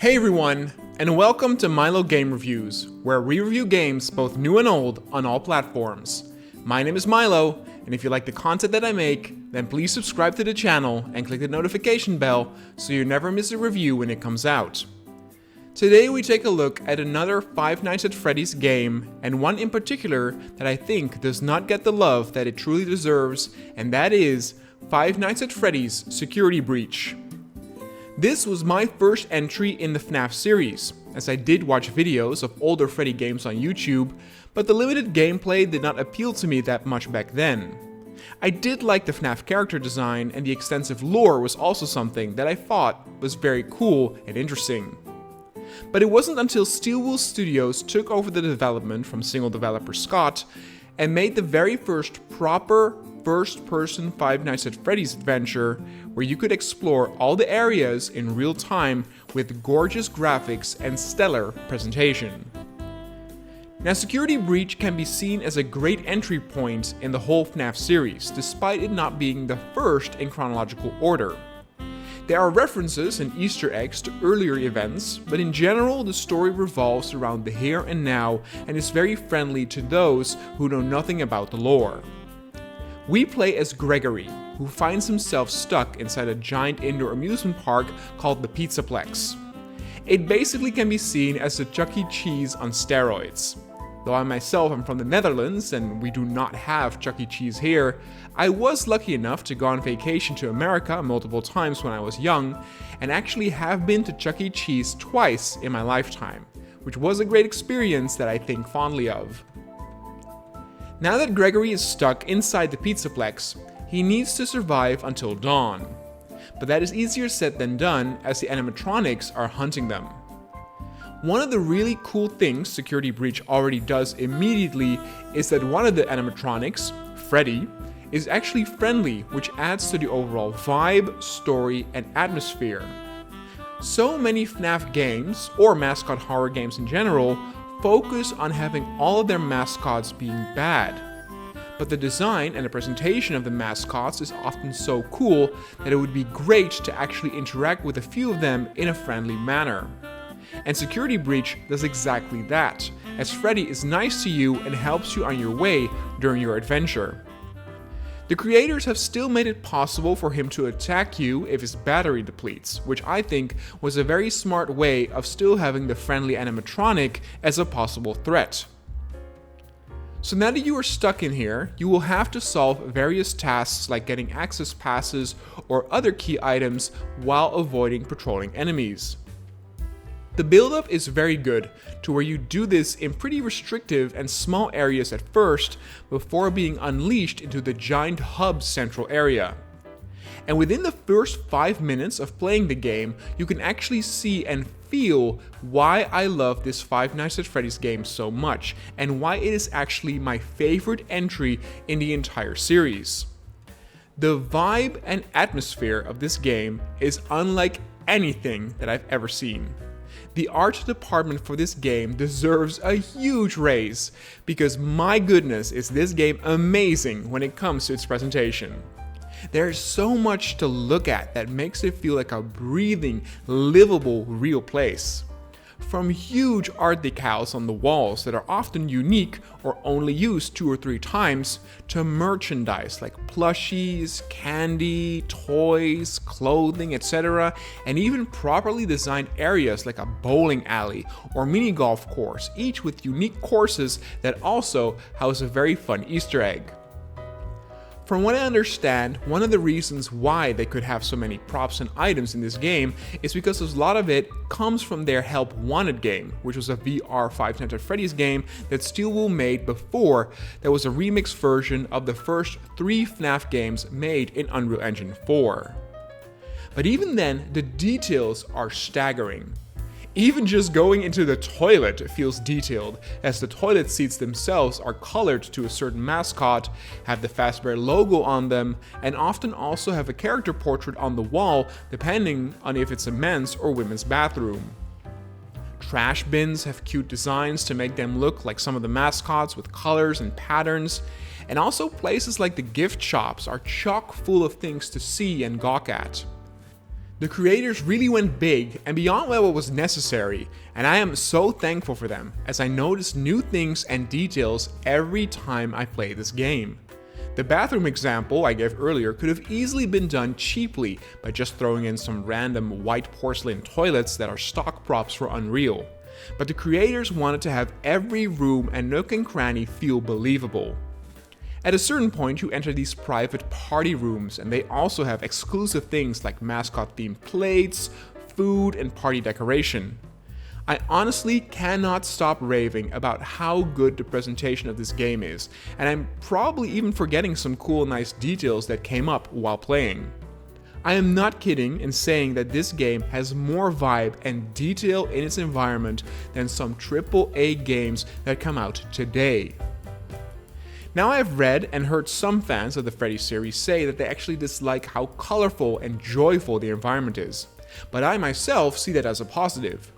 Hey everyone, and welcome to Milo Game Reviews, where we review games both new and old on all platforms. My name is Milo, and if you like the content that I make, then please subscribe to the channel and click the notification bell so you never miss a review when it comes out. Today we take a look at another Five Nights at Freddy's game, and one in particular that I think does not get the love that it truly deserves, and that is Five Nights at Freddy's Security Breach. This was my first entry in the FNAF series, as I did watch videos of older Freddy games on YouTube, but the limited gameplay did not appeal to me that much back then. I did like the FNAF character design, and the extensive lore was also something that I thought was very cool and interesting. But it wasn't until Steelwool Studios took over the development from single developer Scott and made the very first proper first-person Five Nights at Freddy's adventure, where you could explore all the areas in real time with gorgeous graphics and stellar presentation. Now, Security Breach can be seen as a great entry point in the whole FNAF series, despite it not being the first in chronological order. There are references and Easter eggs to earlier events, but in general the story revolves around the here and now and is very friendly to those who know nothing about the lore. We play as Gregory, who finds himself stuck inside a giant indoor amusement park called the Pizzaplex. It basically can be seen as a Chuck E. Cheese on steroids. Though I myself am from the Netherlands and we do not have Chuck E. Cheese here, I was lucky enough to go on vacation to America multiple times when I was young, and actually have been to Chuck E. Cheese twice in my lifetime, which was a great experience that I think fondly of. Now that Gregory is stuck inside the Pizzaplex, he needs to survive until dawn. But that is easier said than done, as the animatronics are hunting them. One of the really cool things Security Breach already does immediately is that one of the animatronics, Freddy, is actually friendly, which adds to the overall vibe, story, and atmosphere. So many FNAF games, or mascot horror games in general, focus on having all of their mascots being bad. But the design and the presentation of the mascots is often so cool that it would be great to actually interact with a few of them in a friendly manner. And Security Breach does exactly that, as Freddy is nice to you and helps you on your way during your adventure. The creators have still made it possible for him to attack you if his battery depletes, which I think was a very smart way of still having the friendly animatronic as a possible threat. So now that you are stuck in here, you will have to solve various tasks like getting access passes or other key items while avoiding patrolling enemies. The build-up is very good, to where you do this in pretty restrictive and small areas at first, before being unleashed into the giant hub central area. And within the first 5 minutes of playing the game, you can actually see and feel why I love this Five Nights at Freddy's game so much, and why it is actually my favorite entry in the entire series. The vibe and atmosphere of this game is unlike anything that I've ever seen. The art department for this game deserves a huge raise, because my goodness is this game amazing when it comes to its presentation. There's so much to look at that makes it feel like a breathing, livable, real place. From huge art decals on the walls that are often unique or only used 2 or 3 times, to merchandise like plushies, candy, toys, clothing, etc., and even properly designed areas like a bowling alley or mini golf course, each with unique courses that also house a very fun Easter egg. From what I understand, one of the reasons why they could have so many props and items in this game is because a lot of it comes from their Help Wanted game, which was a VR Five Nights at Freddy's game that Steelwool made before there was a remix version of the first 3 FNAF games made in Unreal Engine 4. But even then, the details are staggering. Even just going into the toilet feels detailed, as the toilet seats themselves are colored to a certain mascot, have the Fazbear logo on them, and often also have a character portrait on the wall depending on if it's a men's or women's bathroom. Trash bins have cute designs to make them look like some of the mascots with colors and patterns, and also places like the gift shops are chock full of things to see and gawk at. The creators really went big and beyond what was necessary, and I am so thankful for them as I notice new things and details every time I play this game. The bathroom example I gave earlier could have easily been done cheaply by just throwing in some random white porcelain toilets that are stock props for Unreal. But the creators wanted to have every room and nook and cranny feel believable. At a certain point, you enter these private party rooms, and they also have exclusive things like mascot-themed plates, food, and party decoration. I honestly cannot stop raving about how good the presentation of this game is, and I'm probably even forgetting some cool nice details that came up while playing. I am not kidding in saying that this game has more vibe and detail in its environment than some AAA games that come out today. Now, I've read and heard some fans of the Freddy series say that they actually dislike how colorful and joyful the environment is, but I myself see that as a positive.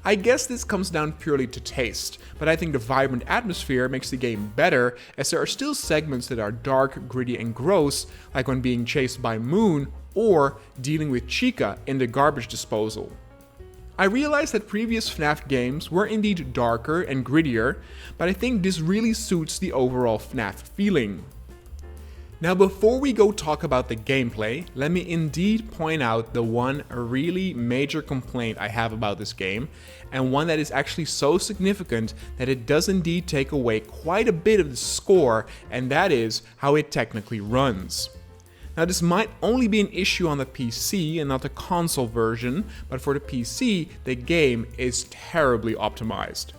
I guess this comes down purely to taste, but I think the vibrant atmosphere makes the game better, as there are still segments that are dark, gritty, and gross, like when being chased by Moon or dealing with Chica in the garbage disposal. I realize that previous FNAF games were indeed darker and grittier, but I think this really suits the overall FNAF feeling. Now, before we go talk about the gameplay, let me indeed point out the one really major complaint I have about this game, and one that is actually so significant that it does indeed take away quite a bit of the score, and that is how it technically runs. Now, this might only be an issue on the PC and not the console version, but for the PC, the game is terribly optimized.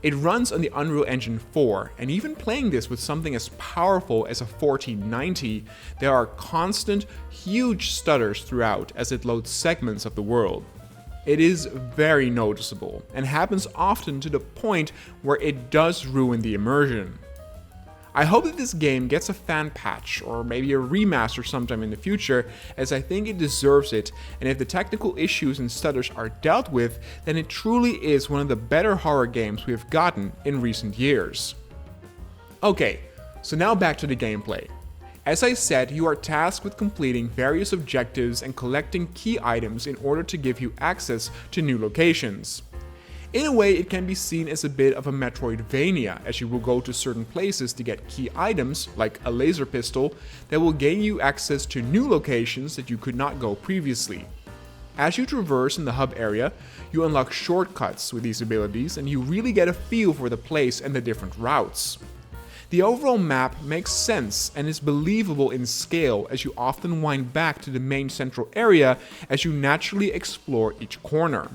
It runs on the Unreal Engine 4, and even playing this with something as powerful as a 1490, there are constant, huge stutters throughout as it loads segments of the world. It is very noticeable, and happens often to the point where it does ruin the immersion. I hope that this game gets a fan patch or maybe a remaster sometime in the future, as I think it deserves it, and if the technical issues and stutters are dealt with, then it truly is one of the better horror games we have gotten in recent years. Okay, so now back to the gameplay. As I said, you are tasked with completing various objectives and collecting key items in order to give you access to new locations. In a way, it can be seen as a bit of a Metroidvania, as you will go to certain places to get key items, like a laser pistol, that will gain you access to new locations that you could not go previously. As you traverse in the hub area, you unlock shortcuts with these abilities, and you really get a feel for the place and the different routes. The overall map makes sense and is believable in scale, as you often wind back to the main central area as you naturally explore each corner.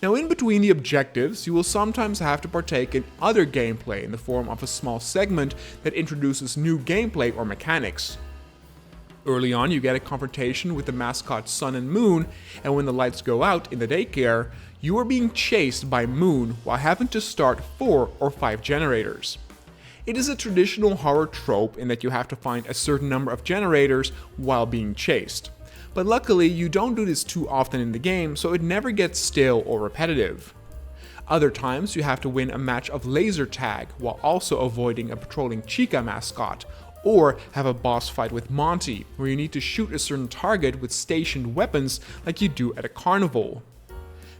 Now, in between the objectives, you will sometimes have to partake in other gameplay in the form of a small segment that introduces new gameplay or mechanics. Early on, you get a confrontation with the mascot Sun and Moon, and when the lights go out in the daycare, you are being chased by Moon while having to start 4 or 5 generators. It is a traditional horror trope in that you have to find a certain number of generators while being chased. But luckily, you don't do this too often in the game, so it never gets stale or repetitive. Other times, you have to win a match of laser tag while also avoiding a patrolling Chica mascot, or have a boss fight with Monty, where you need to shoot a certain target with stationed weapons like you do at a carnival.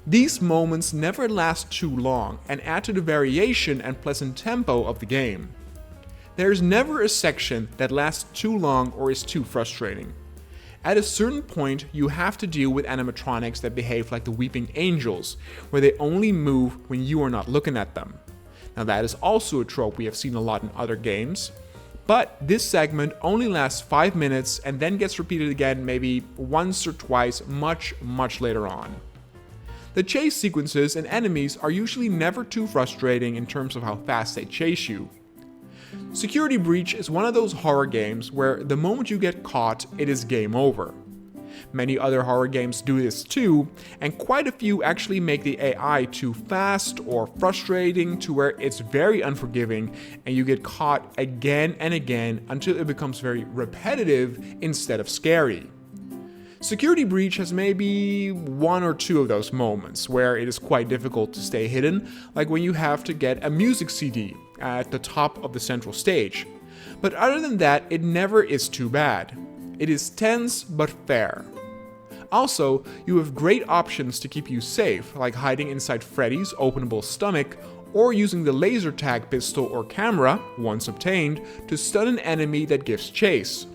These moments never last too long and add to the variation and pleasant tempo of the game. There is never a section that lasts too long or is too frustrating. At a certain point, you have to deal with animatronics that behave like the weeping angels, where they only move when you are not looking at them. Now, that is also a trope we have seen a lot in other games, but this segment only lasts 5 minutes and then gets repeated again maybe once or twice much later on. The chase sequences and enemies are usually never too frustrating in terms of how fast they chase you. Security Breach is one of those horror games where the moment you get caught, it is game over. Many other horror games do this too, and quite a few actually make the AI too fast or frustrating to where it's very unforgiving and you get caught again and again until it becomes very repetitive instead of scary. Security Breach has maybe 1 or 2 of those moments where it is quite difficult to stay hidden, like when you have to get a music CD at the top of the central stage. But other than that, it never is too bad. It is tense but fair. Also, you have great options to keep you safe, like hiding inside Freddy's openable stomach, or using the laser tag pistol or camera, once obtained, to stun an enemy that gives chase.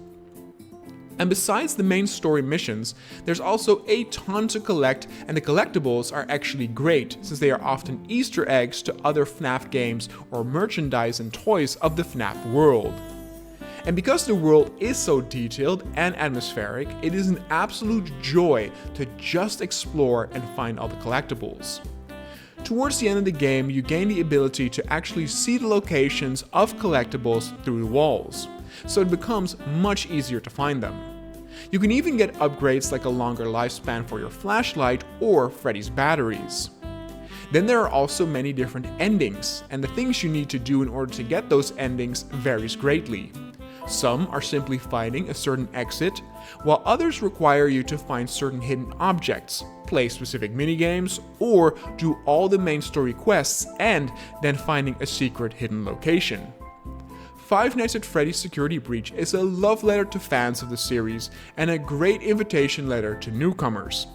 And besides the main story missions, there's also a ton to collect, and the collectibles are actually great, since they are often Easter eggs to other FNAF games or merchandise and toys of the FNAF world. And because the world is so detailed and atmospheric, it is an absolute joy to just explore and find all the collectibles. Towards the end of the game, you gain the ability to actually see the locations of collectibles through the walls, so it becomes much easier to find them. You can even get upgrades like a longer lifespan for your flashlight or Freddy's batteries. Then there are also many different endings, and the things you need to do in order to get those endings varies greatly. Some are simply finding a certain exit, while others require you to find certain hidden objects, play specific minigames, or do all the main story quests and then finding a secret hidden location. Five Nights at Freddy's Security Breach is a love letter to fans of the series and a great invitation letter to newcomers.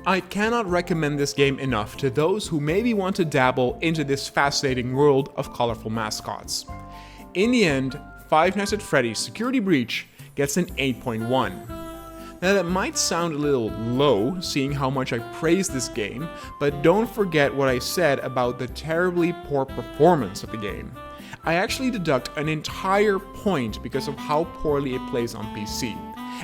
I cannot recommend this game enough to those who maybe want to dabble into this fascinating world of colorful mascots. In the end, Five Nights at Freddy's Security Breach gets an 8.1. Now that might sound a little low, seeing how much I praise this game, but don't forget what I said about the terribly poor performance of the game. I actually deduct an entire point because of how poorly it plays on PC,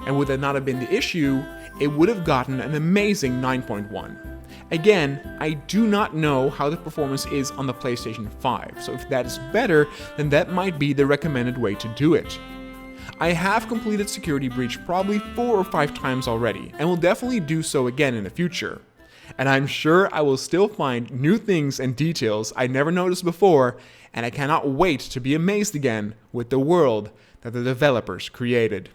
and would that not have been the issue, it would have gotten an amazing 9.1. Again, I do not know how the performance is on the PlayStation 5, so if that is better, then that might be the recommended way to do it. I have completed Security Breach probably 4 or 5 times already, and will definitely do so again in the future. And I'm sure I will still find new things and details I never noticed before, and I cannot wait to be amazed again with the world that the developers created.